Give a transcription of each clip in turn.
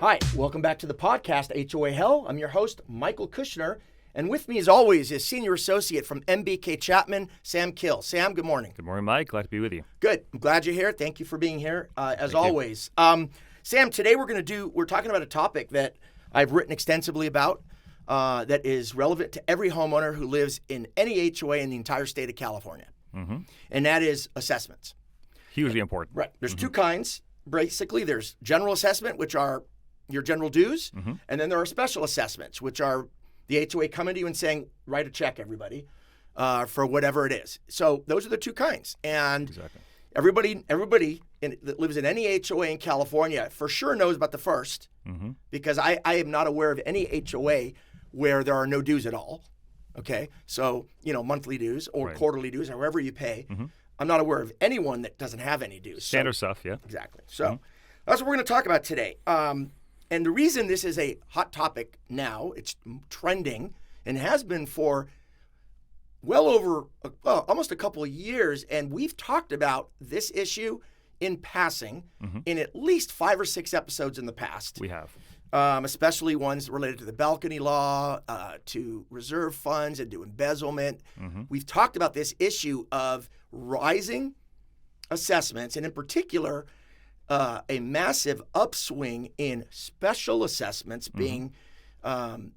Hi, welcome back to the podcast, HOA Hell. I'm your host, Michael Kushner, and with me as always is Senior Associate from MBK Chapman, Sam Kill. Sam, good morning. Good morning, Mike. Glad to be with you. Good. I'm glad you're here. Thank you for being here, as always. Sam, today we're talking about a topic that I've written extensively about that is relevant to every homeowner who lives in any HOA in the entire state of California, and that is assessments. Hugely important. Right. There's two kinds. Basically, there's general assessment, which are your general dues, and then there are special assessments, which are the HOA coming to you and saying, write a check, everybody, for whatever it is. So those are the two kinds. And everybody that lives in any HOA in California for sure knows about the first, because I am not aware of any HOA where there are no dues at all. Okay, so, monthly dues or quarterly dues, however you pay. I'm not aware of anyone that doesn't have any dues. Standard stuff, yeah. Exactly. So that's what we're going to talk about today. And the reason this is a hot topic now, it's trending and has been for well over almost a couple of years. And we've talked about this issue in passing in at least 5 or 6 episodes in the past. We have. Especially ones related to the balcony law, to reserve funds and to embezzlement. We've talked about this issue of rising assessments, and in particular, a massive upswing in special assessments being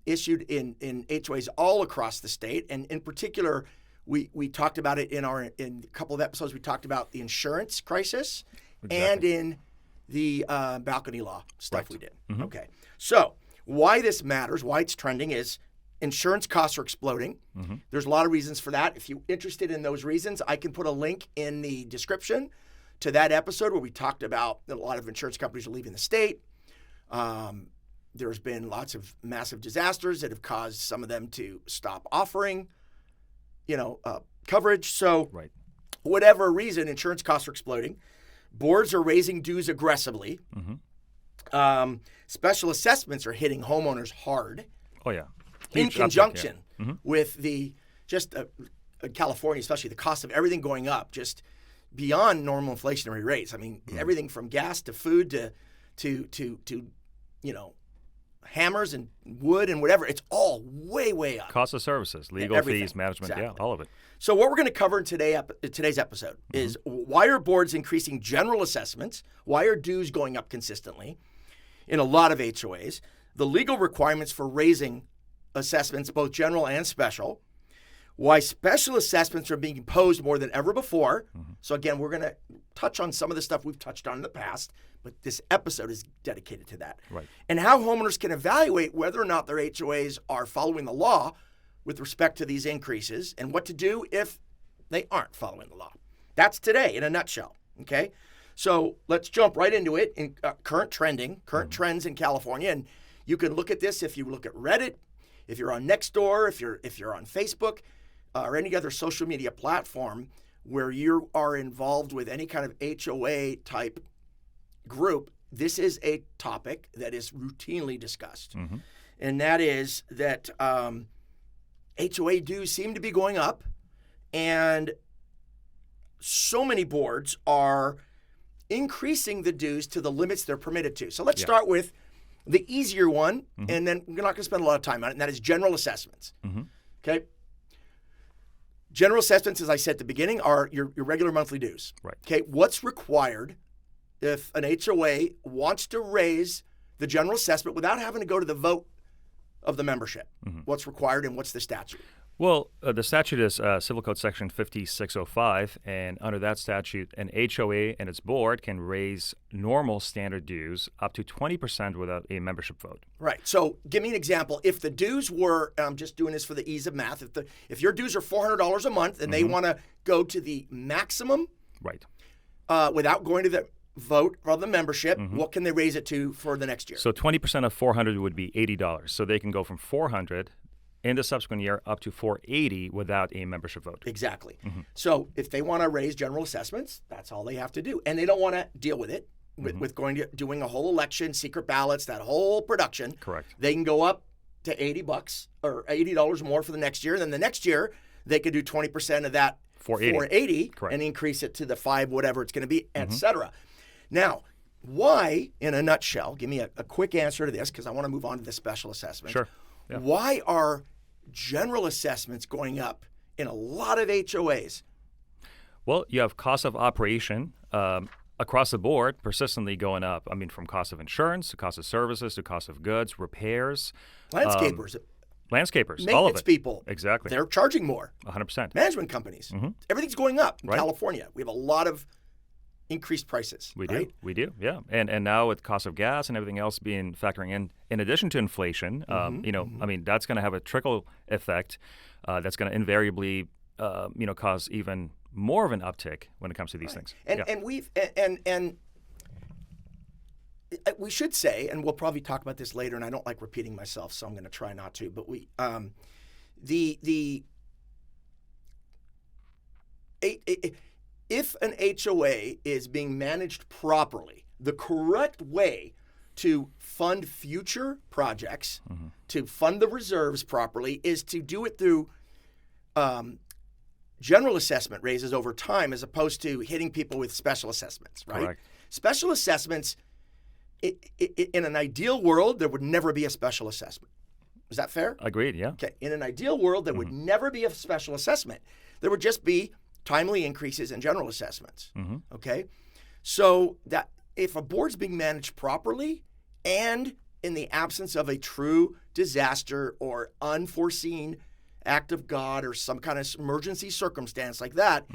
issued in HOAs all across the state. And in particular, we talked about it in a couple of episodes. We talked about the insurance crisis and in the balcony law stuff we did. Okay. So why this matters, why it's trending is insurance costs are exploding. There's a lot of reasons for that. If you're interested in those reasons, I can put a link in the description to that episode where we talked about that a lot of insurance companies are leaving the state. There's been lots of massive disasters that have caused some of them to stop offering, coverage. So whatever reason, insurance costs are exploding. Boards are raising dues aggressively. Special assessments are hitting homeowners hard. Oh, yeah. In conjunction with the California, especially the cost of everything going up just beyond normal inflationary rates. I mean, everything from gas to food to hammers and wood and whatever. It's all way up. Cost of services, legal fees, management, all of it. So what we're going to cover in today's episode is why are boards increasing general assessments? Why are dues going up consistently in a lot of HOAs? The legal requirements for raising assessments, both general and special. Why special assessments are being imposed more than ever before. So again, we're going to touch on some of the stuff we've touched on in the past, but this episode is dedicated to that. And how homeowners can evaluate whether or not their HOAs are following the law with respect to these increases and what to do if they aren't following the law. That's today in a nutshell, okay? So let's jump right into it in current trends in California. And you can look at this if you look at Reddit, if you're on Nextdoor, if you're on Facebook, or any other social media platform where you are involved with any kind of HOA type group. This is a topic that is routinely discussed. And that is that HOA dues seem to be going up, and so many boards are increasing the dues to the limits they're permitted to. So let's start with the easier one, and then we're not going to spend a lot of time on it, and that is general assessments. Okay? General assessments, as I said at the beginning, are your regular monthly dues. Okay? What's required if an HOA wants to raise the general assessment without having to go to the vote of the membership? What's required and what's the statute? Well, the statute is Civil Code Section 5605, and under that statute, an HOA and its board can raise normal standard dues up to 20% without a membership vote. Right. So give me an example. If the dues were, I'm just doing this for the ease of math, if your dues are $400 a month and they want to go to the maximum without going to the vote of the membership, what can they raise it to for the next year? So 20% of $400 would be $80. So they can go from $400 in the subsequent year up to $480 without a membership vote. Exactly. So if they want to raise general assessments, that's all they have to do. And they don't want to deal with it, with doing a whole election, secret ballots, that whole production. Correct. They can go up to $80 or $80 more for the next year. Then the next year, they could do 20% of that $480 and increase it to the $5, whatever it's going to be, et cetera. Now, why, in a nutshell, give me a quick answer to this, because I want to move on to the special assessments. Sure. Yeah. Why are general assessments going up in a lot of HOAs? Well, you have cost of operation across the board persistently going up. I mean, from cost of insurance to cost of services to cost of goods, repairs. Landscapers. Landscapers, all of Maintenance it. people. Exactly. They're charging more. 100%. Management companies. Everything's going up in Right. California. We have a lot of increased prices. We right? do. We do. Yeah. And now with cost of gas and everything else being factoring in addition to inflation, I mean, that's going to have a trickle effect that's going to invariably, cause even more of an uptick when it comes to these things. And we should say, and we'll probably talk about this later, and I don't like repeating myself, so I'm going to try not to. But if an HOA is being managed properly, the correct way to fund future projects, to fund the reserves properly, is to do it through general assessment raises over time, as opposed to hitting people with special assessments, right? Correct. Special assessments, in an ideal world, there would never be a special assessment. Is that fair? Agreed, yeah. Okay. In an ideal world, there would never be a special assessment. There would just be timely increases in general assessments. Okay? So that if a board's being managed properly, and in the absence of a true disaster or unforeseen act of God or some kind of emergency circumstance like that,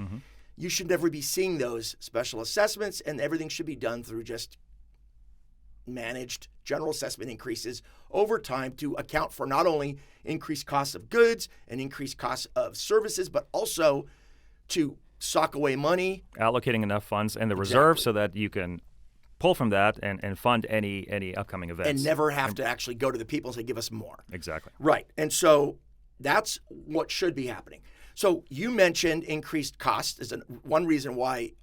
you should never be seeing those special assessments, and everything should be done through just managed general assessment increases over time to account for not only increased costs of goods and increased costs of services, but also to sock away money. Allocating enough funds and the reserve so that you can pull from that and fund any upcoming events. And never have to actually go to the people and say, give us more. Exactly. Right. And so that's what should be happening. So you mentioned increased costs as one reason why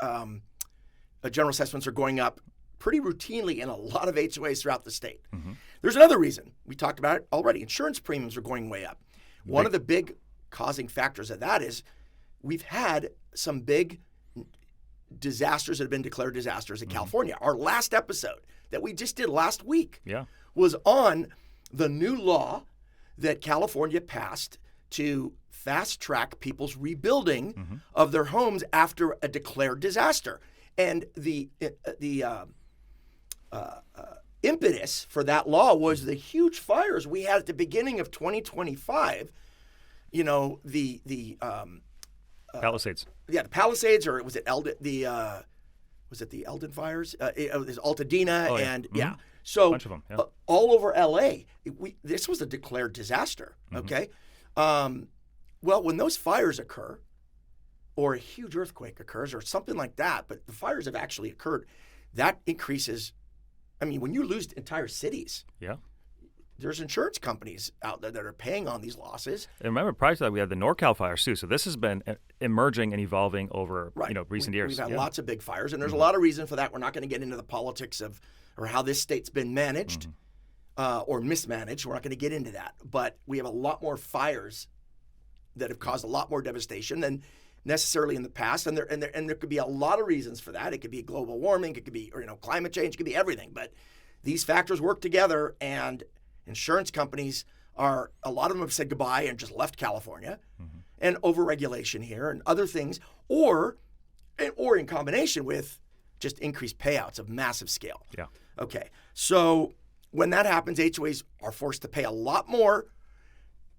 general assessments are going up pretty routinely in a lot of HOAs throughout the state. There's another reason. We talked about it already. Insurance premiums are going way up. One of the big causing factors of that is we've had some big disasters that have been declared disasters in California. Our last episode that we just did last week was on the new law that California passed to fast track people's rebuilding of their homes after a declared disaster. And the impetus for that law was the huge fires we had at the beginning of 2025. You know, the Palisades. Yeah, the Palisades, or was it Eldon? Was it the Eldon fires? It was Altadena, and so bunch of them, all over LA. This was a declared disaster. Okay, well, when those fires occur, or a huge earthquake occurs, or something like that, but the fires have actually occurred, that increases. I mean, when you lose entire cities, there's insurance companies out there that are paying on these losses. And remember, prior to that, we had the NorCal fires too. So this has been emerging and evolving over recent years. We've had lots of big fires, and there's a lot of reason for that. We're not going to get into the politics of or how this state's been managed or mismanaged. We're not going to get into that. But we have a lot more fires that have caused a lot more devastation than necessarily in the past, and there could be a lot of reasons for that. It could be global warming, it could be climate change, it could be everything. But these factors work together, and insurance companies a lot of them have said goodbye and just left California, and overregulation here and other things, or in combination with just increased payouts of massive scale. Yeah. Okay. So when that happens, HOAs are forced to pay a lot more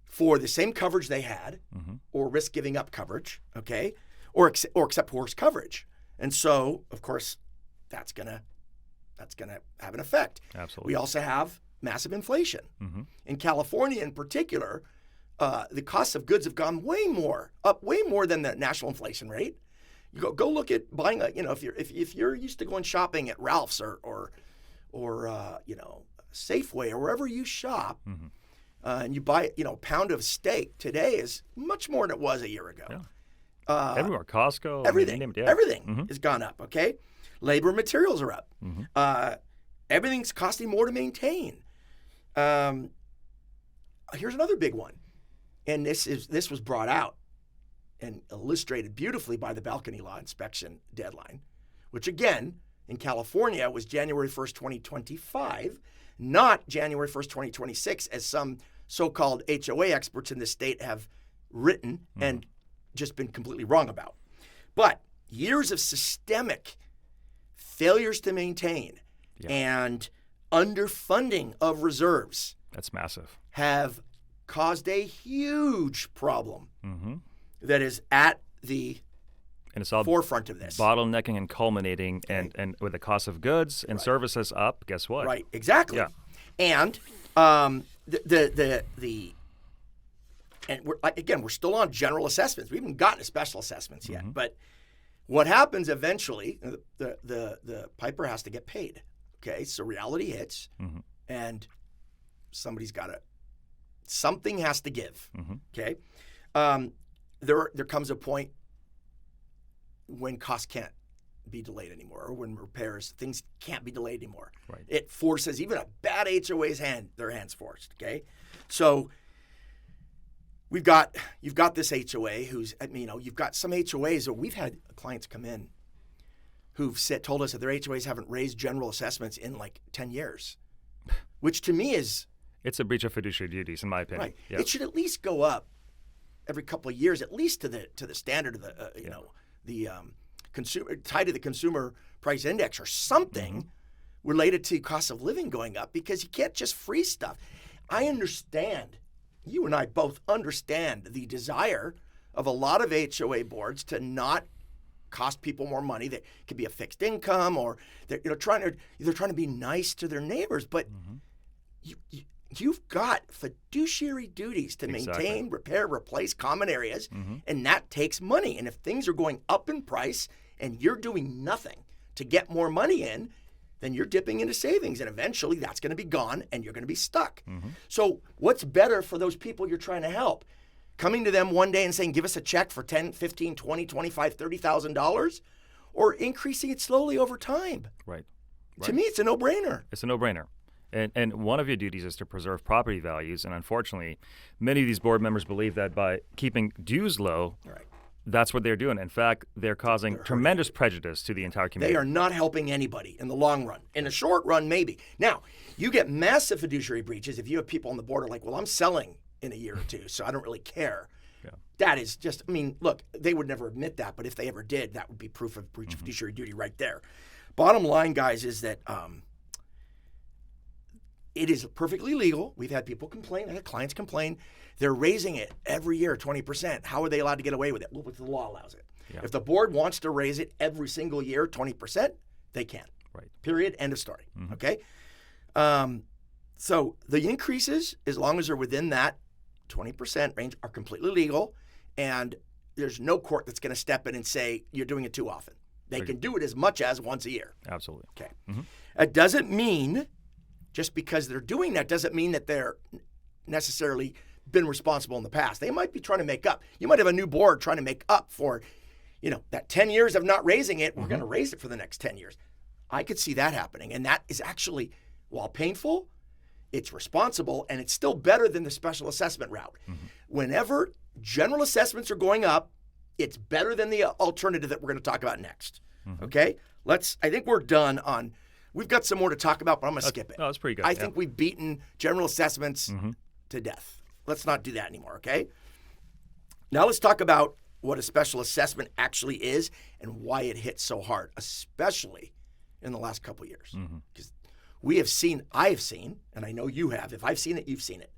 for the same coverage they had, or risk giving up coverage, okay, or accept worse coverage. And so, of course, that's gonna have an effect. Absolutely. We also have massive inflation. In California, in particular, the costs of goods have gone up way more than the national inflation rate. You go look at buying if you're used to going shopping at Ralph's or Safeway or wherever you shop. And you buy, a pound of steak today is much more than it was a year ago. Yeah. Everywhere, Costco, everything everything has gone up. Okay, labor and materials are up. Everything's costing more to maintain. Here's another big one, and this was brought out and illustrated beautifully by the balcony law inspection deadline, which again in California was January 1st, 2025, not January 1st, 2026, as some so-called HOA experts in the state have written and just been completely wrong about. But years of systemic failures to maintain and underfunding of reserves. That's massive. Have caused a huge problem that is at the and it's all forefront of this. Bottlenecking and culminating, and with the cost of goods and services up, guess what? Right, exactly. Yeah. And we're still on general assessments. We haven't gotten to special assessments yet. But what happens eventually, the piper has to get paid. Okay, so reality hits, and something has to give. Okay, there comes a point when costs can't be delayed anymore, or when things can't be delayed anymore. Right. It forces even a bad HOA's their hands forced. Okay, so you've got this HOA who's, you've got some HOAs, or we've had clients come in who've told us that their HOAs haven't raised general assessments in like 10 years, which to me is... It's a breach of fiduciary duties, in my opinion. Right. Yep. It should at least go up every couple of years, at least to the standard of the consumer, tied to the consumer price index or something related to cost of living going up, because you can't just freeze stuff. I understand, you and I both understand the desire of a lot of HOA boards to not cost people more money. That could be a fixed income, or they're trying to be nice to their neighbors, but you've got fiduciary duties to maintain, repair, replace common areas, and that takes money. And if things are going up in price and you're doing nothing to get more money in, then you're dipping into savings, and eventually that's going to be gone and you're going to be stuck. So what's better for those people you're trying to help? Coming to them one day and saying, give us a check for $10, $15, $20, $25, $30,000, or increasing it slowly over time? Right. To me, it's a no-brainer. It's a no-brainer. And one of your duties is to preserve property values. And unfortunately, many of these board members believe that by keeping dues low, that's what they're doing. In fact, they're causing tremendous prejudice to the entire community. They are not helping anybody in the long run. In the short run, maybe. Now, you get massive fiduciary breaches if you have people on the board who are like, well, I'm selling in a year or two, so I don't really care. Yeah. That is just, look, they would never admit that, but if they ever did, that would be proof of breach of fiduciary duty right there. Bottom line, guys, is that it is perfectly legal. We've had people complain, I had clients complain. They're raising it every year 20%. How are they allowed to get away with it? Well, the law allows it. Yeah. If the board wants to raise it every single year 20%, they can. Right. Period. End of story. Okay? So the increases, as long as they're within that 20% range, are completely legal, and there's no court that's going to step in and say you're doing it too often. They can do it as much as once a year. Absolutely. Okay. It doesn't mean, just because they're doing that, doesn't mean that they're necessarily been responsible in the past. They might be trying to make up. You might have a new board trying to make up for, that 10 years of not raising it. We're going to raise it for the next 10 years. I could see that happening, and that is actually, while painful, it's responsible, and it's still better than the special assessment route. Whenever general assessments are going up, it's better than the alternative that we're going to talk about next. Okay? I think we're done on, we've got some more to talk about, but I'm going to skip it. No, that's pretty good. I think we've beaten general assessments to death. Let's not do that anymore, okay? Now let's talk about what a special assessment actually is and why it hits so hard, especially in the last couple of years. Because I have seen, and I know you have, if I've seen it, you've seen it,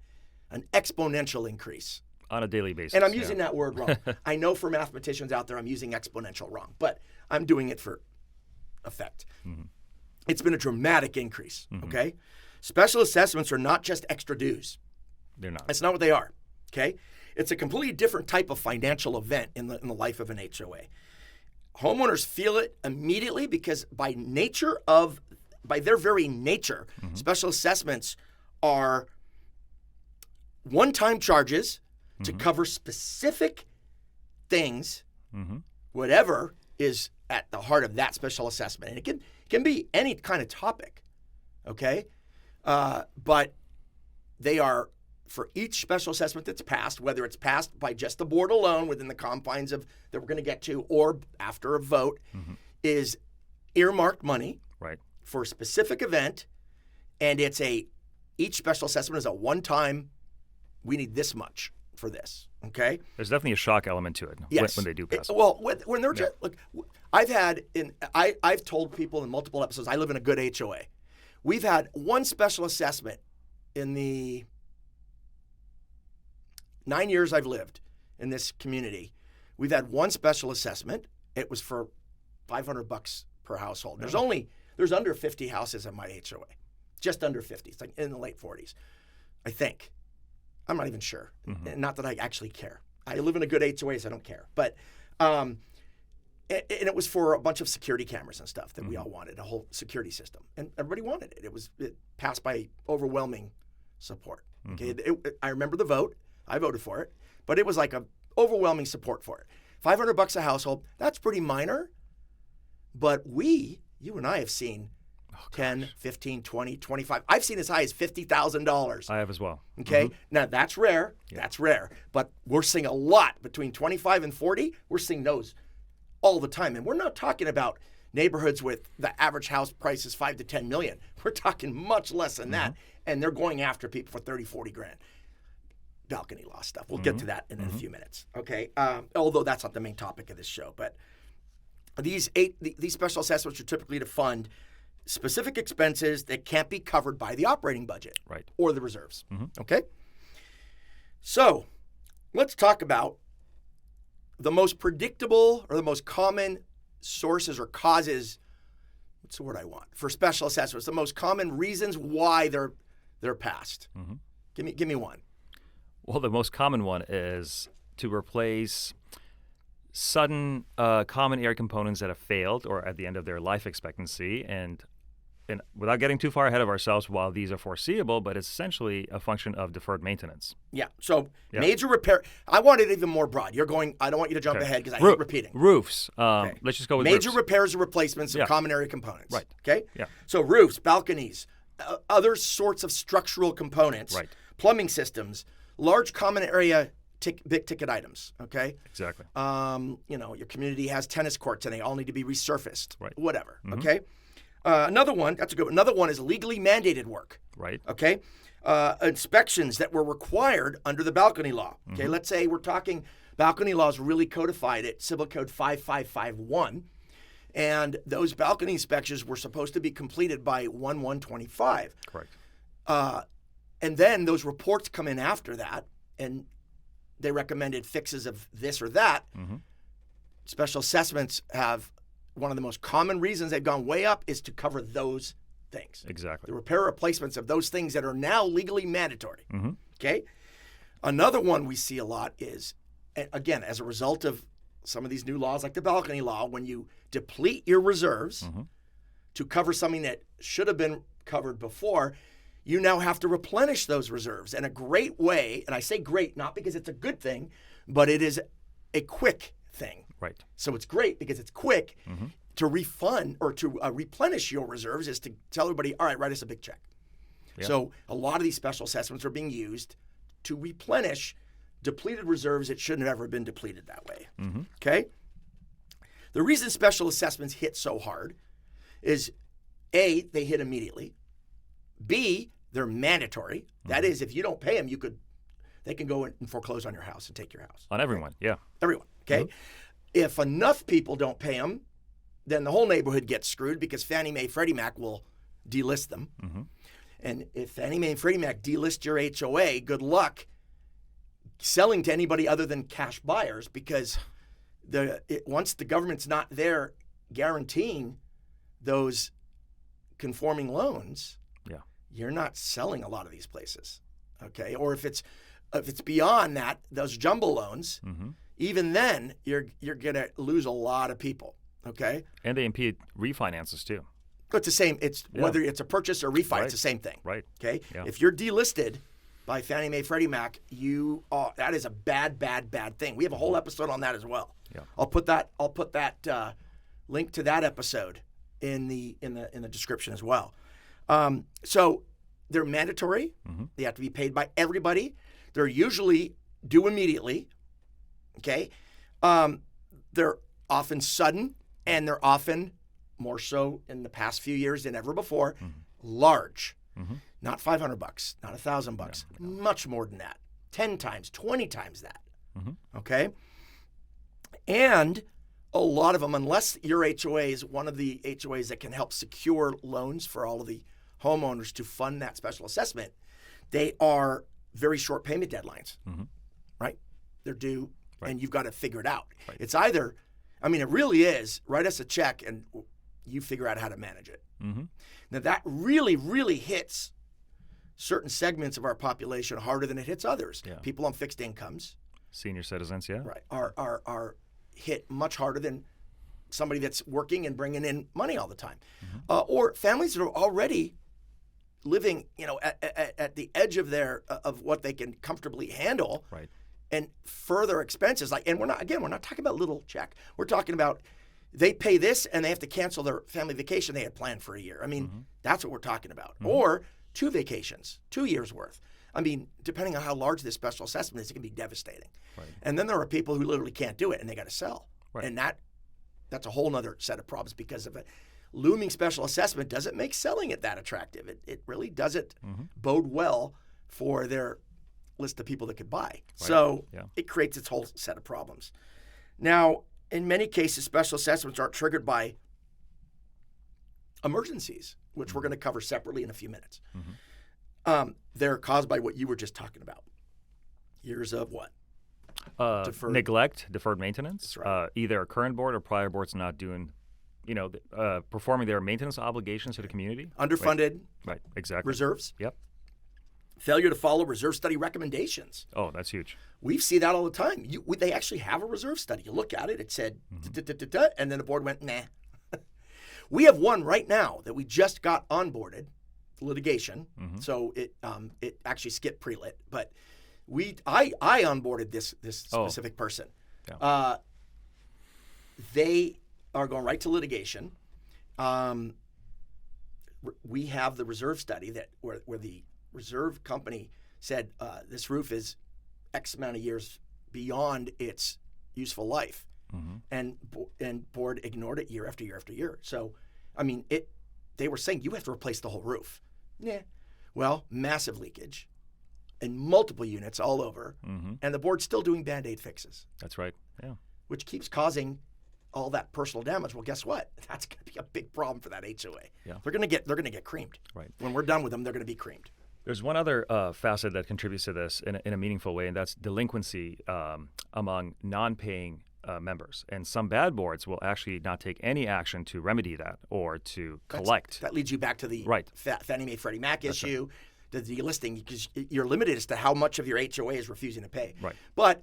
an exponential increase. On a daily basis. And I'm using that word wrong. I know for mathematicians out there, I'm using exponential wrong, but I'm doing it for effect. It's been a dramatic increase, okay? Special assessments are not just extra dues. They're not. That's not what they are, okay? It's a completely different type of financial event in the life of an HOA. Homeowners feel it immediately because by their very nature, special assessments are one-time charges to cover specific things, whatever is at the heart of that special assessment. And it can be any kind of topic, okay? But they are, for each special assessment that's passed, whether it's passed by just the board alone within the confines of that we're going to get to, or after a vote, is earmarked money Right. for a specific event, and each special assessment is a one-time, we need this much for this, okay? There's definitely a shock element to it Yes. when they do pass. When they're just, look, I've told people in multiple episodes, I live in a good HOA. We've had one special assessment in the 9 years I've lived in this community. We've had one special assessment. It was for $500 per household. There's under 50 houses in my HOA, just under 50. It's like in the late 40s, I think. I'm not even sure. Not that I actually care. I live in a good HOA, so I don't care. But, and it was for a bunch of security cameras and stuff that we all wanted, a whole security system. And everybody wanted it. It passed by overwhelming support. Okay, I remember the vote. I voted for it. But it was like a overwhelming support for it. $500 a household, that's pretty minor. But you and I have seen 10, 15, 20, 25. I've seen as high as $50,000. I have as well. Okay. Now that's rare. Yeah. That's rare. But we're seeing a lot between 25 and 40. We're seeing those all the time. And we're not talking about neighborhoods with the average house price is 5 to 10 million. We're talking much less than that. And they're going after people for 30, 40 grand. Balcony law stuff. We'll get to that in a few minutes. Okay. Although that's not the main topic of this show. But these special assessments are typically to fund specific expenses that can't be covered by the operating budget or the reserves. Okay? So let's talk about the most predictable or the most common sources or causes. What's the word I want? For special assessments, the most common reasons why they're passed. Give me one. Well, the most common one is to replace sudden common area components that have failed or at the end of their life expectancy. And without getting too far ahead of ourselves, while these are foreseeable, but it's essentially a function of deferred maintenance. Yeah. So major repair. I want it even more broad. You're going, I don't want you to jump ahead because I hate repeating. Roofs. Let's just go with major roofs. repairs or replacements of common area components. Right. Okay? Yeah. So roofs, balconies, other sorts of structural components, plumbing systems, large common area big ticket items, okay? Exactly. Your community has tennis courts and they all need to be resurfaced. Right. Whatever, okay? Another one, that's a good one. Another one is legally mandated work. Right. Okay? Inspections that were required under the balcony law. Okay, let's say we're talking balcony law is really codified at Civil Code 5551. And those balcony inspections were supposed to be completed by 1/1/25. Correct. And then those reports come in after that, and they recommended fixes of this or that. Special assessments have one of the most common reasons they've gone way up is to cover those things. Exactly. The repair replacements of those things that are now legally mandatory. Okay? Another one we see a lot is, again, as a result of some of these new laws like the balcony law, when you deplete your reserves to cover something that should have been covered before, you now have to replenish those reserves. And a great way, and I say great not because it's a good thing, but it is a quick thing. Right. So it's great because it's quick to refund or to replenish your reserves is to tell everybody, all right, write us a big check. Yeah. So a lot of these special assessments are being used to replenish depleted reserves that shouldn't have ever been depleted that way. Okay? The reason special assessments hit so hard is A, they hit immediately. B, they're mandatory. That is, if you don't pay them, they can go and foreclose on your house and take your house. On everyone, yeah. Everyone, okay? If enough people don't pay them, then the whole neighborhood gets screwed because Fannie Mae, Freddie Mac will delist them. And if Fannie Mae and Freddie Mac delist your HOA, good luck selling to anybody other than cash buyers because once the government's not there guaranteeing those conforming loans, you're not selling a lot of these places, okay? Or if it's beyond that, those jumbo loans, even then you're gonna lose a lot of people, okay? And they impede refinances too. It's the same. It's whether it's a purchase or refi, it's the same thing, right? Okay. Yeah. If you're delisted by Fannie Mae, Freddie Mac, that is a bad thing. We have a whole episode on that as well. Yeah. I'll put that link to that episode in the description as well. So they're mandatory. They have to be paid by everybody. They're usually due immediately. Okay. They're often sudden and they're often more so in the past few years than ever before, large. Not $500, not $1,000, much more than that. 10 times, 20 times that. Okay? And a lot of them, unless your HOA is one of the HOAs that can help secure loans for all of the homeowners to fund that special assessment, they are very short payment deadlines, right? They're due, and you've got to figure it out. It's either, I mean, it really is, write us a check and you figure out how to manage it. Now, that really, really hits certain segments of our population harder than it hits others. People on fixed incomes. Senior citizens, Right, are hit much harder than somebody that's working and bringing in money all the time. Or families that are already living, at the edge of of what they can comfortably handle. Right. And further expenses, and we're not talking about little check. We're talking about they pay this and they have to cancel their family vacation they had planned for a year. I mean, that's what we're talking about. Or 2 vacations, 2 years worth. I mean, depending on how large this special assessment is, it can be devastating. And then there are people who literally can't do it and they got to sell. And that's a whole nother set of problems because of a looming special assessment doesn't make selling it that attractive. It really doesn't bode well for their list of people that could buy. So it creates its whole set of problems. Now, in many cases, special assessments are triggered by emergencies, which we're going to cover separately in a few minutes. They're caused by what you were just talking about. Years of what? Deferred. Neglect, deferred maintenance. Right. Either a current board or prior board's not doing, performing their maintenance obligations to the community. Underfunded. Right, exactly. Reserves. Yep. Failure to follow reserve study recommendations. Oh, that's huge. We see that all the time. They actually have a reserve study. You look at it, it said, and then the board went, nah. We have one right now that we just got onboarded, litigation. So it actually skipped pre-lit, but I onboarded this specific person. They are going right to litigation. We have the reserve study where the reserve company said this roof is X amount of years beyond its useful life, and board ignored it year after year after year. So, I mean, they were saying you have to replace the whole roof. Yeah, well, massive leakage in multiple units all over, and the board's still doing Band-Aid fixes. That's right. Yeah, which keeps causing all that personal damage. Well, guess what? That's going to be a big problem for that HOA. Yeah, they're going to get creamed. Right. When we're done with them, they're going to be creamed. There's one other facet that contributes to this in a meaningful way, and that's delinquency among non-paying members. And some bad boards will actually not take any action to remedy that or to collect. That leads you back to the Fannie Mae Freddie Mac issue, the delisting, because you're limited as to how much of your HOA is refusing to pay. Right. But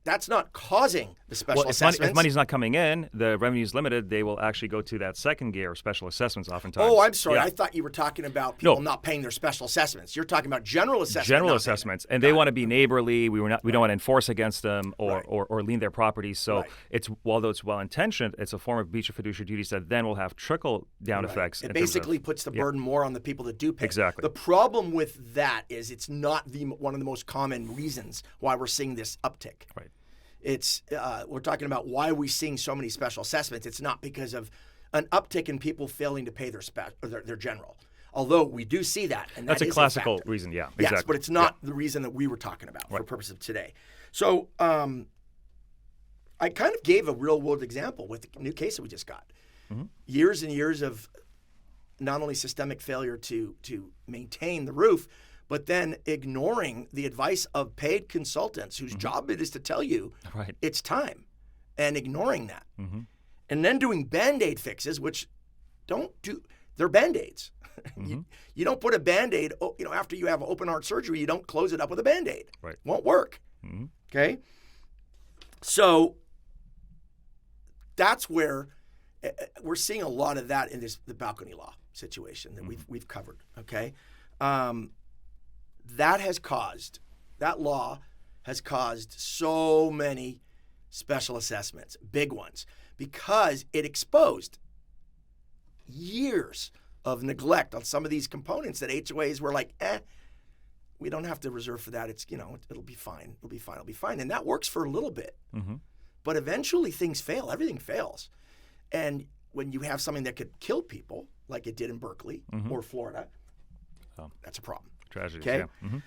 that's not causing the special assessments. If money's not coming in, the revenue is limited, they will actually go to that second gear of special assessments oftentimes. Oh, I'm sorry. I thought you were talking about people not paying their special assessments. You're talking about general assessments. General assessments. And they want to be neighborly. We don't want to enforce against them or lien their property. So although it's well-intentioned, it's a form of breach of fiduciary duties that then will have trickle-down effects. It basically puts the burden more on the people that do pay. Exactly. The problem with that is it's not one of the most common reasons why we're seeing this uptick. Right. It's we're talking about why are we seeing so many special assessments. It's not because of an uptick in people failing to pay their general. Although we do see that, and that's a classical reason. Yeah, exactly. Yes, but it's not the reason that we were talking about for purposes of today. So I kind of gave a real-world example with the new case that we just got. Years and years of not only systemic failure to maintain the roof, but then ignoring the advice of paid consultants whose job it is to tell you it's time, and ignoring that. And then doing Band-Aid fixes, which they're Band-Aids. You don't put a Band-Aid, after you have open heart surgery, you don't close it up with a Band-Aid. Right. Won't work. Okay? So that's where we're seeing a lot of that in the balcony law situation that we've covered. Okay? That law has caused so many special assessments, big ones, because it exposed years of neglect on some of these components that HOAs were like, we don't have to reserve for that. It's, it'll be fine. It'll be fine. And that works for a little bit. But eventually things fail. Everything fails. And when you have something that could kill people, like it did in Berkeley or Florida, that's a problem. Tragedy. Okay. Yeah. Mm-hmm.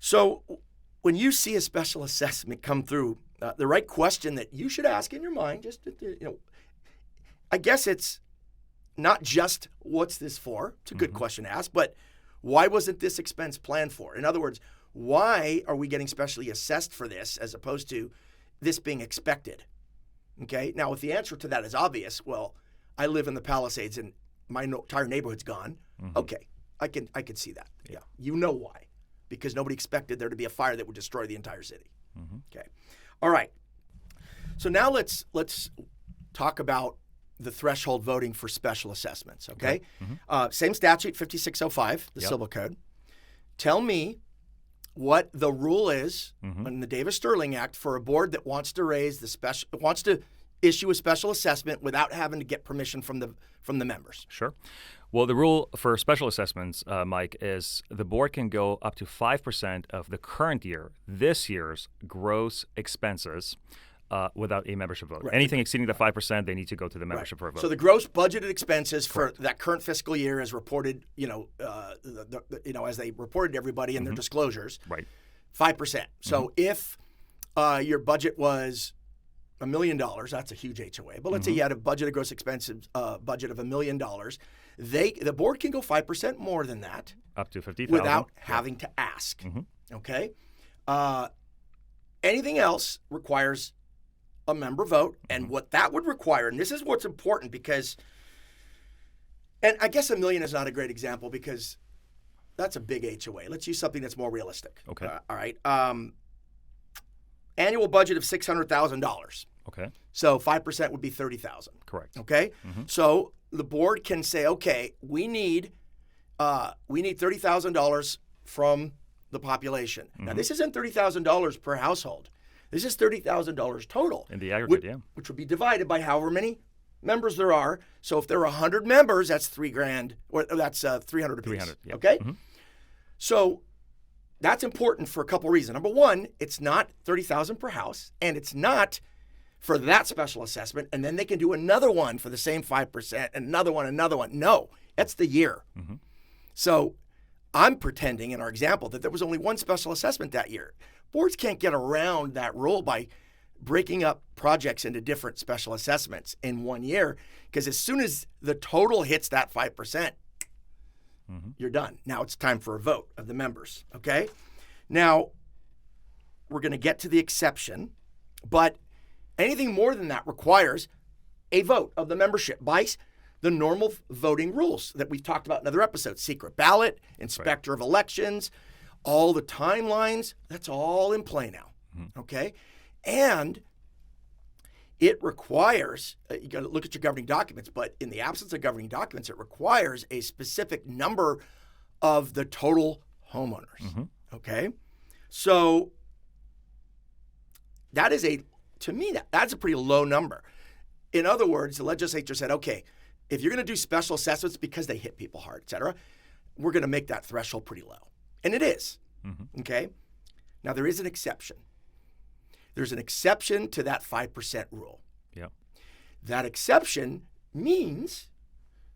So when you see a special assessment come through, the right question that you should ask in your mind, I guess it's not just what's this for? It's a good question to ask, but why wasn't this expense planned for? In other words, why are we getting specially assessed for this as opposed to this being expected? Okay. Now, if the answer to that is obvious, well, I live in the Palisades and my entire neighborhood's gone. Okay, I can see that. Yeah, you know why? Because nobody expected there to be a fire that would destroy the entire city. Okay. All right. So now let's talk about the threshold voting for special assessments. Okay. Same statute, 5605, the Civil Code. Tell me what the rule is in the Davis-Sterling Act for a board that wants to issue a special assessment without having to get permission from the members. Sure. Well, the rule for special assessments, Mike, is the board can go up to 5% of the current year, this year's gross expenses, without a membership vote. Right. Anything exceeding the 5%, they need to go to the membership for a vote. So the gross budgeted expenses for that current fiscal year, as reported, as they reported to everybody in their disclosures, right, 5%. So if your budget was $1 million, that's a huge HOA. But let's say you had a budgeted gross expenses budget of $1 million, the board can go 5% more than that, up to $50,000, without having to ask. Okay. Anything else requires a member vote, and what that would require, and this is what's important because, and I guess $1 million is not a great example because that's a big HOA. Let's use something that's more realistic. Okay. All right. Annual budget of $600,000. Okay. So 5% would be $30,000. Correct. Okay. So the board can say, okay, we need $30,000 from the population. Now this isn't $30,000 per household. This is $30,000 total. In the aggregate, which would be divided by however many members there are. So if there are 100 members, that's $3,000, or that's 300 apiece. 300. Yeah. Okay. So that's important for a couple reasons. Number one, it's not $30,000 per house, and it's not for that special assessment, and then they can do another one for the same 5%, and another one. No, that's the year. So I'm pretending in our example that there was only one special assessment that year. Boards can't get around that rule by breaking up projects into different special assessments in 1 year, because as soon as the total hits that 5%, you're done. Now it's time for a vote of the members, okay? Now, we're going to get to the exception, but anything more than that requires a vote of the membership by the normal voting rules that we've talked about in other episodes. Secret ballot, inspector of elections, all the timelines, that's all in play now, okay? And it requires, you got to look at your governing documents, but in the absence of governing documents, it requires a specific number of the total homeowners, okay? So that is to me, that's a pretty low number. In other words, the legislature said, okay, if you're going to do special assessments because they hit people hard, et cetera, we're going to make that threshold pretty low. And it is, okay? Now, there is an exception. There's an exception to that 5% rule. Yep. That exception means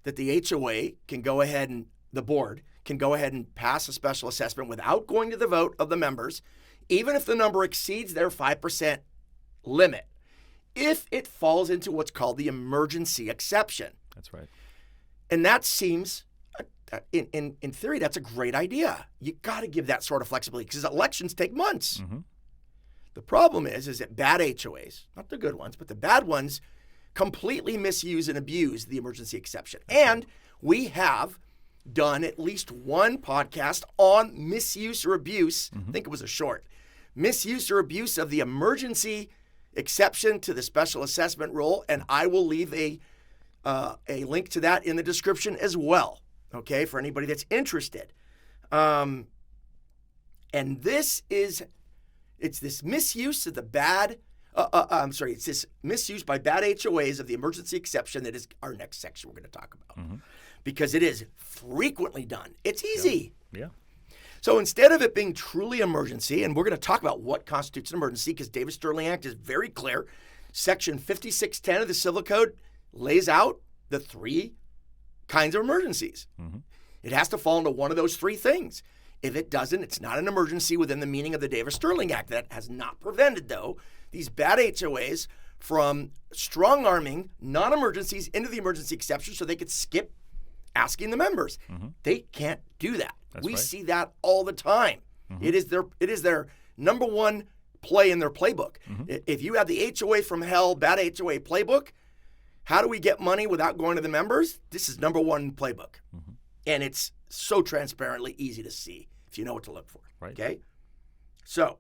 that the HOA can go ahead and the board can go ahead and pass a special assessment without going to the vote of the members, even if the number exceeds their 5% limit, if it falls into what's called the emergency exception. That's right. And that seems, in theory, that's a great idea. You got to give that sort of flexibility because elections take months. The problem is that bad HOAs, not the good ones, but the bad ones, completely misuse and abuse the emergency exception. And we have done at least one podcast on misuse or abuse. I think it was a short. Misuse or abuse of the emergency exception to the special assessment rule, and I will leave a link to that in the description as well, okay, for anybody that's interested. And it's this misuse of the bad, it's this misuse by bad HOAs of the emergency exception that is our next section we're going to talk about. Because it is frequently done. It's easy. Yeah. So instead of it being truly emergency, and we're going to talk about what constitutes an emergency because Davis-Sterling Act is very clear. Section 5610 of the Civil Code lays out the 3 kinds of emergencies. It has to fall into one of those 3 things. If it doesn't, it's not an emergency within the meaning of the Davis-Sterling Act. That has not prevented, though, these bad HOAs from strong-arming non-emergencies into the emergency exception so they could skip asking the members. They can't do that. We see that all the time. It is their number one play in their playbook. If you have the HOA from hell, bad HOA playbook, how do we get money without going to the members? This is number one playbook. And it's so transparently easy to see if you know what to look for. Okay? So,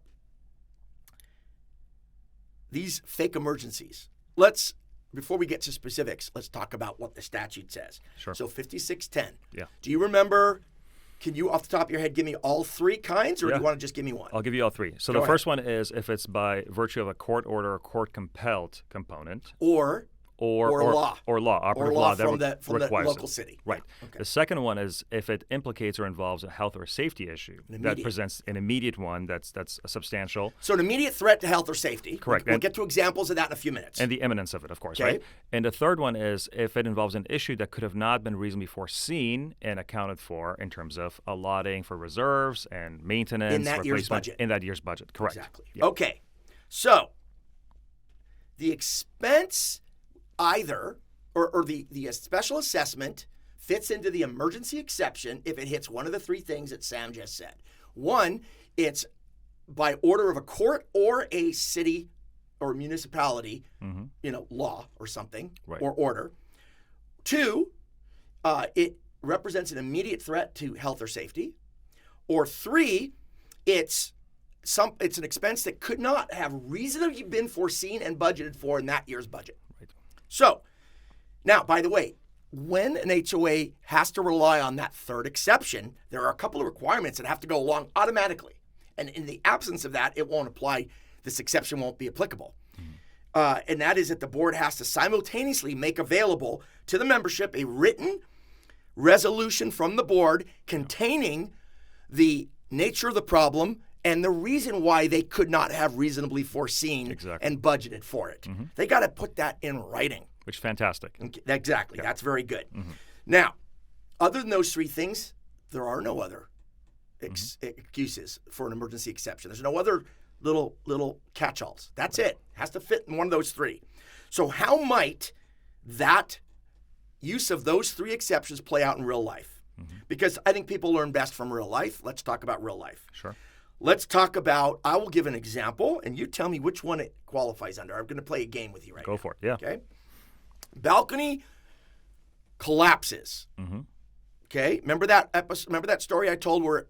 these fake emergencies. Before we get to specifics, let's talk about what the statute says. Sure. So 5610. Yeah. Do you remember, can you off the top of your head give me all 3 kinds, or do you want to just give me one? I'll give you all 3. So Go the ahead. first one is if it's by virtue of a court order or court-compelled component. Or law. Or law. Operative Or law from that the requires local it. city. Right. Yeah. Okay. The second one is if it implicates or involves a health or safety issue that presents an immediate one that's a substantial. So an immediate threat to health or safety. Correct. We'll get to examples of that in a few minutes. And the imminence of it, of course, Okay. right? And the third one is if it involves an issue that could have not been reasonably foreseen and accounted for in terms of allotting for reserves and maintenance. In that year's replacement, budget. In that year's budget, correct. Exactly. Yeah. Okay. So the expense either, or the special assessment fits into the emergency exception if it hits one of the 3 things that Sam just said. One, it's by order of a court or a city or municipality, law or something, or order. 2, it represents an immediate threat to health or safety. Or 3, it's an expense that could not have reasonably been foreseen and budgeted for in that year's budget. Right. So, now, by the way, when an HOA has to rely on that 3rd exception, there are a couple of requirements that have to go along automatically. And in the absence of that, it won't apply. This exception won't be applicable. And that is that the board has to simultaneously make available to the membership a written resolution from the board containing the nature of the problem and the reason why they could not have reasonably foreseen and budgeted for it. They got to put that in writing. Which is fantastic. Exactly. Yeah. That's very good. Now, other than those 3 things, there are no other excuses for an emergency exception. There's no other little catch-alls. That's it. It has to fit in one of those 3. So how might that use of those 3 exceptions play out in real life? Because I think people learn best from real life. Let's talk about real life. Sure. Let's talk about, I will give an example, and you tell me which one it qualifies under. I'm going to play a game with you right now. Go for it, yeah. Okay? Balcony collapses. Okay? Remember that episode? Remember that story I told where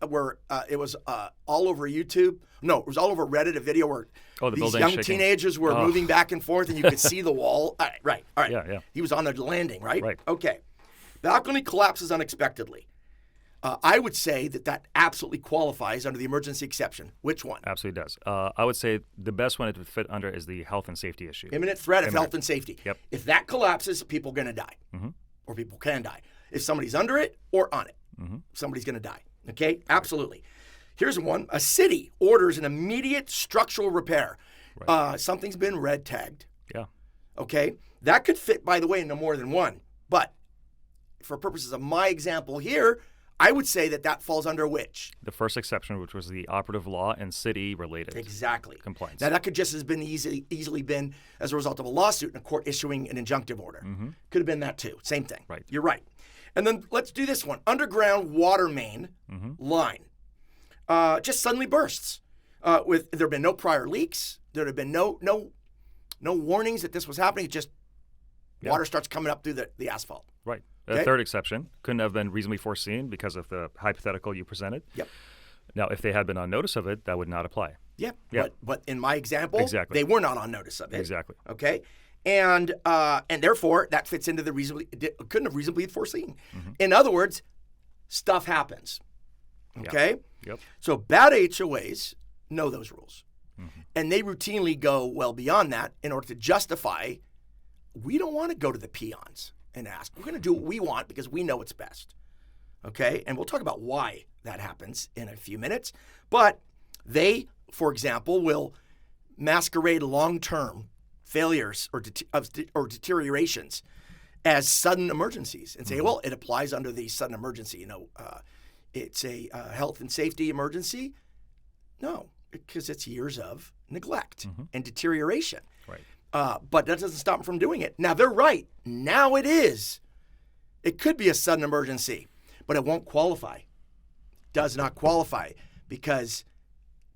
it was all over YouTube? No, it was all over Reddit, a video where these young teenagers were moving back and forth, and you could see the wall. All right. Yeah. He was on the landing, right? Right. Okay. Balcony collapses unexpectedly. I would say that absolutely qualifies under the emergency exception. Which one? Absolutely does. I would say the best one it would fit under is the health and safety issue. Imminent threat of health and safety. Yep. If that collapses, people are going to die. Or people can die. If somebody's under it or on it, somebody's going to die. Okay? Absolutely. Here's one. A city orders an immediate structural repair. Something's been red tagged. Yeah. Okay? That could fit, by the way, no more than one. But for purposes of my example here, I would say that falls under which? The first exception, which was the operative law and city-related compliance. Now, that could just have been easily been as a result of a lawsuit and a court issuing an injunctive order. Could have been that too. Same thing. Right. You're right. And then let's do this one. Underground water main line just suddenly bursts. There have been no prior leaks. There have been no warnings that this was happening. It just water starts coming up through the asphalt. Right. The third exception couldn't have been reasonably foreseen because of the hypothetical you presented. Yep. Now, if they had been on notice of it, that would not apply. Yep. But in my example, they were not on notice of it. Exactly. Okay. And therefore, that fits into the couldn't have reasonably foreseen. In other words, stuff happens. Okay? Yep. So bad HOAs know those rules. And they routinely go well beyond that in order to justify, we don't want to go to the peons and ask. We're going to do what we want because we know it's best. Okay? And we'll talk about why that happens in a few minutes. But they, for example, will masquerade long-term failures or deteriorations as sudden emergencies and say, well, it applies under the sudden emergency. It's a health and safety emergency. No, because it's years of neglect and deterioration. Right. But that doesn't stop them from doing it. Now, they're right. Now it is. It could be a sudden emergency, but it won't qualify. Does not qualify because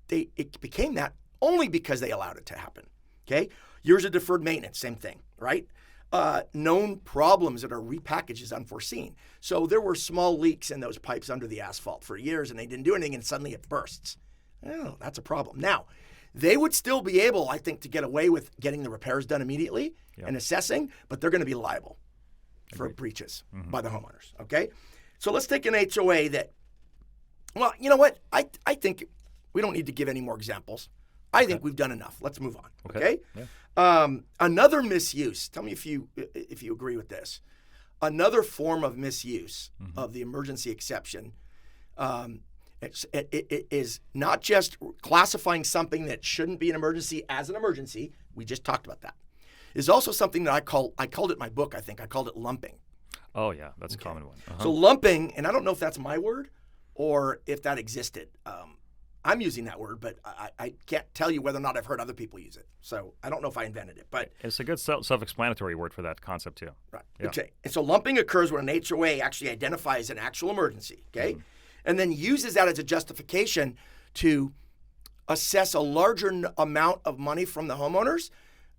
it became that only because they allowed it to happen. Okay? Years of deferred maintenance, same thing, right? Known problems that are repackaged as unforeseen. So there were small leaks in those pipes under the asphalt for years, and they didn't do anything, and suddenly it bursts. Oh, that's a problem. Now, they would still be able, I think, to get away with getting the repairs done immediately and assessing, but they're going to be liable for breaches by the homeowners, okay? So let's take an HOA that, well, you know what? I think we don't need to give any more examples. I think we've done enough. Let's move on, okay? Yeah. Another misuse, tell me if you agree with this. Another form of misuse of the emergency exception it is not just classifying something that shouldn't be an emergency as an emergency. We just talked about that. Is also something that I called it in my book, I think. I called it lumping. Oh, yeah. That's a common one. So lumping, and I don't know if that's my word or if that existed. I'm using that word, but I can't tell you whether or not I've heard other people use it. So I don't know if I invented it. But it's a good self-explanatory word for that concept, too. Right. Yeah. Okay. And so lumping occurs when an HOA actually identifies an actual emergency, okay? And then uses that as a justification to assess a larger amount of money from the homeowners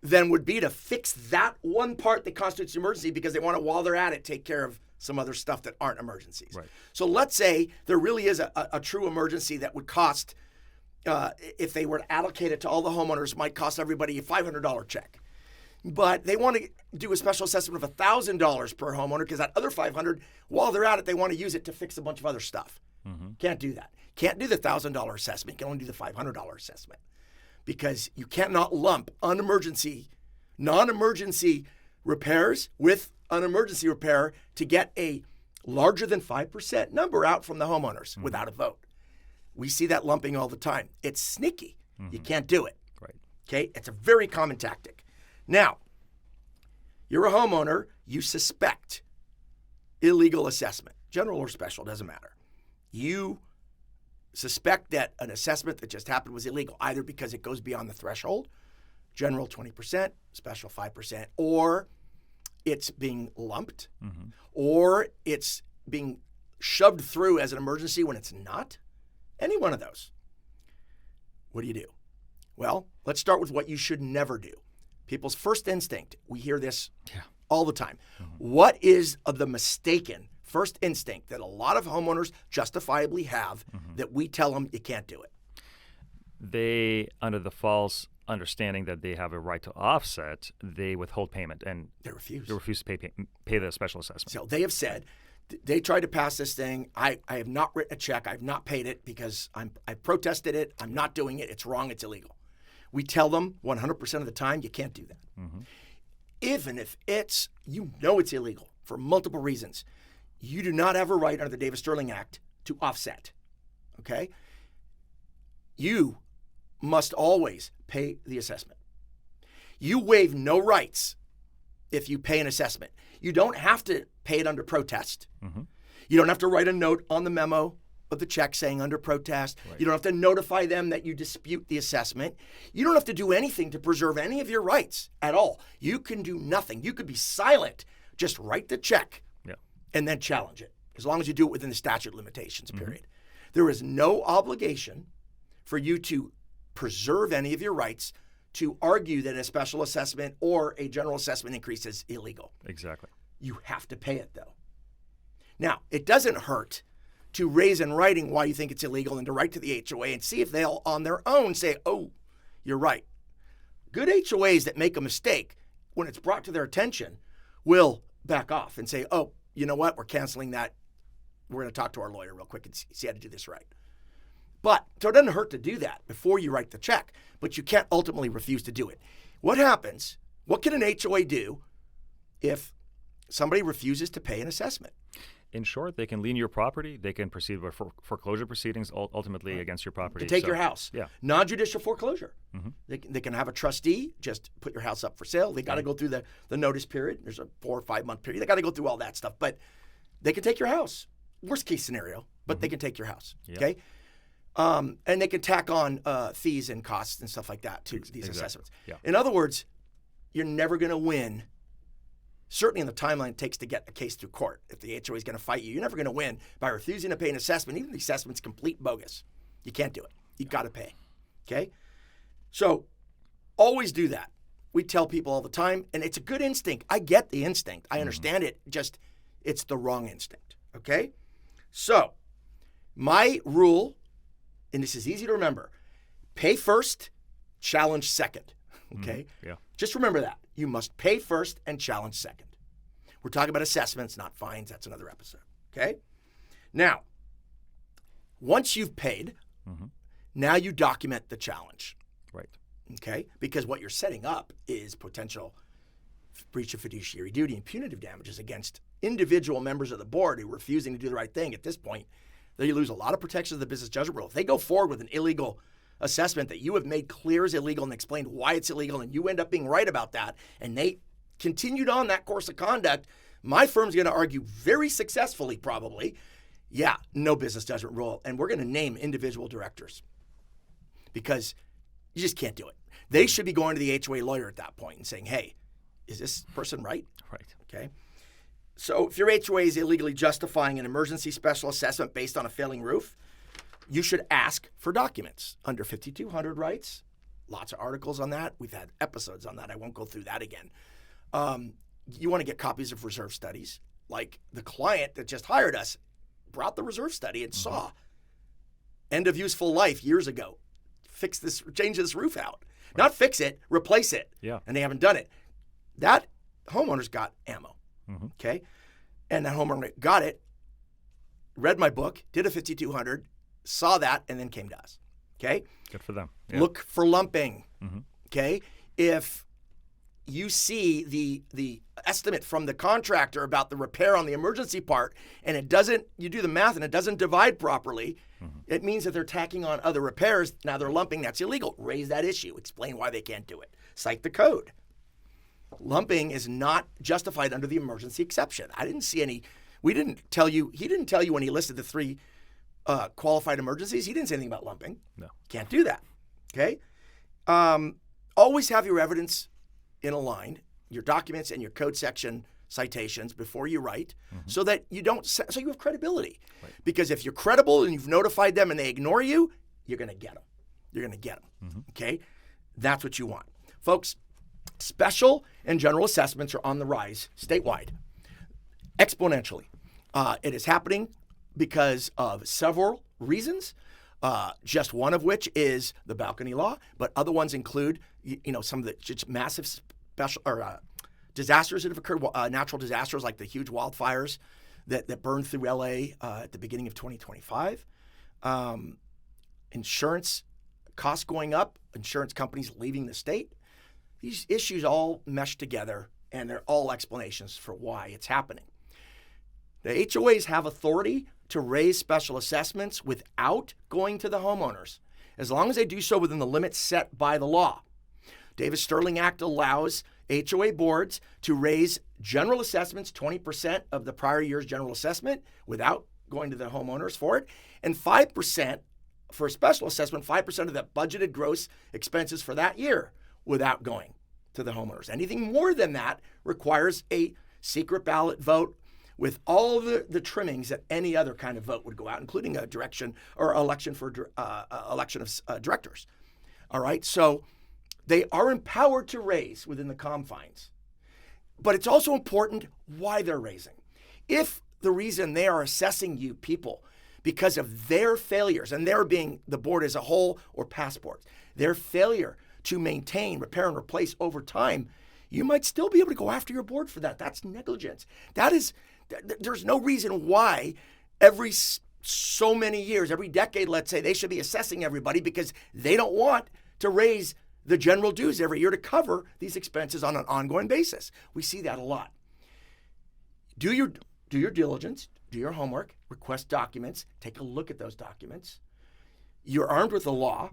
than would be to fix that one part that constitutes an emergency because they want to, while they're at it, take care of some other stuff that aren't emergencies. Right. So let's say there really is a true emergency that would cost, if they were to allocate it to all the homeowners, might cost everybody a $500 check. But they want to do a special assessment of $1,000 per homeowner because that other $500, while they're at it, they want to use it to fix a bunch of other stuff. Can't do that. Can't do the $1,000 assessment. You can only do the $500 assessment because you cannot lump non-emergency repairs with an emergency repair to get a larger than 5% number out from the homeowners without a vote. We see that lumping all the time. It's sneaky. You can't do it. Right. Okay? It's a very common tactic. Now, you're a homeowner. You suspect illegal assessment, general or special, doesn't matter. You suspect that an assessment that just happened was illegal, either because it goes beyond the threshold, general 20%, special 5%, or it's being lumped, or it's being shoved through as an emergency when it's not. Any one of those. What do you do? Well, let's start with what you should never do. People's first instinct, we hear this all the time. What is the mistaken first instinct that a lot of homeowners justifiably have that we tell them you can't do it? They, under the false understanding that they have a right to offset, they withhold payment and they refuse. They refuse to pay the special assessment. So they have said, they tried to pass this thing. I have not written a check. I've not paid it because I protested it. I'm not doing it. It's wrong. It's illegal. We tell them 100% of the time you can't do that. Even if it's illegal for multiple reasons. You do not have a right under the Davis-Sterling Act to offset, okay? You must always pay the assessment. You waive no rights if you pay an assessment. You don't have to pay it under protest. You don't have to write a note on the memo of the check saying under protest. Right. You don't have to notify them that you dispute the assessment. You don't have to do anything to preserve any of your rights at all. You can do nothing. You could be silent. Just write the check. And then challenge it, as long as you do it within the statute of limitations period. There is no obligation for you to preserve any of your rights to argue that a special assessment or a general assessment increase is illegal. Exactly. You have to pay it, though. Now, it doesn't hurt to raise in writing why you think it's illegal and to write to the HOA and see if they'll, on their own, say, oh, you're right. Good HOAs that make a mistake, when it's brought to their attention, will back off and say, oh, you know what? We're canceling that. We're going to talk to our lawyer real quick and see how to do this right. But so it doesn't hurt to do that before you write the check, but you can't ultimately refuse to do it. What happens? What can an HOA do if somebody refuses to pay an assessment? In short, they can lien your property. They can proceed with foreclosure proceedings ultimately against your property. To take your house. Yeah. Non-judicial foreclosure. They can have a trustee just put your house up for sale. They got to go through the notice period. There's a 4 or 5 month period. They got to go through all that stuff. But they can take your house. Worst case scenario, but they can take your house. Yeah. Okay. And they can tack on fees and costs and stuff like that to these assessments. Yeah. In other words, you're never going to win. Certainly in the timeline it takes to get a case through court. If the HOA is going to fight you, you're never going to win by refusing to pay an assessment. Even if the assessment's complete bogus. You can't do it. You got to pay. Okay? So always do that. We tell people all the time, and it's a good instinct. I get the instinct. I understand it. Just it's the wrong instinct. Okay? So my rule, and this is easy to remember, pay first, challenge second. Okay? Yeah. Just remember that. You must pay first and challenge second. We're talking about assessments, not fines. That's another episode. Okay? Now, once you've paid, now you document the challenge. Right. Okay? Because what you're setting up is potential breach of fiduciary duty and punitive damages against individual members of the board who are refusing to do the right thing. At this point, they lose a lot of protections of the business judgment rule. If they go forward with an illegal assessment that you have made clear is illegal and explained why it's illegal, and you end up being right about that, and they continued on that course of conduct, my firm's going to argue very successfully probably, no business judgment rule, and we're going to name individual directors because you just can't do it. They should be going to the HOA lawyer at that point and saying, hey, is this person right? Right. Okay. So if your HOA is illegally justifying an emergency special assessment based on a failing roof, you should ask for documents under 5200 rights. Lots of articles on that. We've had episodes on that. I won't go through that again. You want to get copies of reserve studies. Like the client that just hired us brought the reserve study and saw end of useful life years ago. Change this roof out. Right. Not fix it, replace it. Yeah. And they haven't done it. That homeowner's got ammo. Okay? And that homeowner got it, read my book, did a 5200, saw that, and then came to us. Okay? Good for them. Yeah. Look for lumping. Okay? If you see the estimate from the contractor about the repair on the emergency part, and you do the math and it doesn't divide properly, it means that they're tacking on other repairs. Now they're lumping. That's illegal. Raise that issue. Explain why they can't do it. Cite the code. Lumping is not justified under the emergency exception. I didn't see any. He didn't tell you when he listed the 3 qualified emergencies. He didn't say anything about lumping. No. Can't do that. Okay? Always have your evidence in a line, your documents and your code section citations before you write, so that you have credibility. Right. Because if you're credible and you've notified them and they ignore you, you're going to get them. You're going to get them. Okay? That's what you want. Folks, special and general assessments are on the rise statewide, exponentially. It is happening because of several reasons, just one of which is the balcony law, but other ones include, some of the just massive special disasters that have occurred, natural disasters like the huge wildfires that burned through LA at the beginning of 2025. Insurance costs going up, insurance companies leaving the state. These issues all mesh together, and they're all explanations for why it's happening. The HOAs have authority to raise special assessments without going to the homeowners, as long as they do so within the limits set by the law. Davis-Sterling Act allows HOA boards to raise general assessments, 20% of the prior year's general assessment, without going to the homeowners for it, and 5% for a special assessment, 5% of the budgeted gross expenses for that year without going to the homeowners. Anything more than that requires a secret ballot vote with all the trimmings that any other kind of vote would go out, including a direction or election for election of directors. All right, so they are empowered to raise within the confines, but it's also important why they're raising. If the reason they are assessing you people because of their failures, and they're being the board as a whole or passports, their failure to maintain, repair, and replace over time, you might still be able to go after your board for that. That's negligence. There's no reason why every so many years, every decade, let's say, they should be assessing everybody because they don't want to raise the general dues every year to cover these expenses on an ongoing basis. We see that a lot. Do your do your diligence, do your homework, request documents, take a look at those documents. You're armed with the law.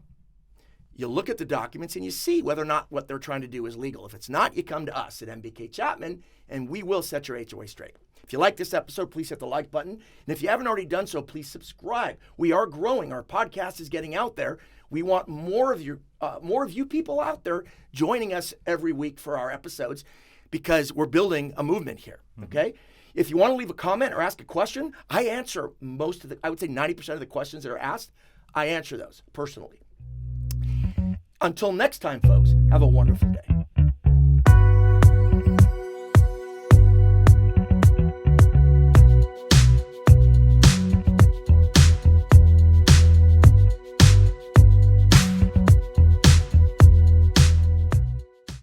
You look at the documents and you see whether or not what they're trying to do is legal. If it's not, you come to us at MBK Chapman and we will set your HOA straight. If you like this episode, please hit the like button. And if you haven't already done so, please subscribe. We are growing. Our podcast is getting out there. We want more of you people out there joining us every week for our episodes because we're building a movement here, okay? If you want to leave a comment or ask a question, I answer I would say 90% of the questions that are asked. I answer those personally. Until next time, folks, have a wonderful day.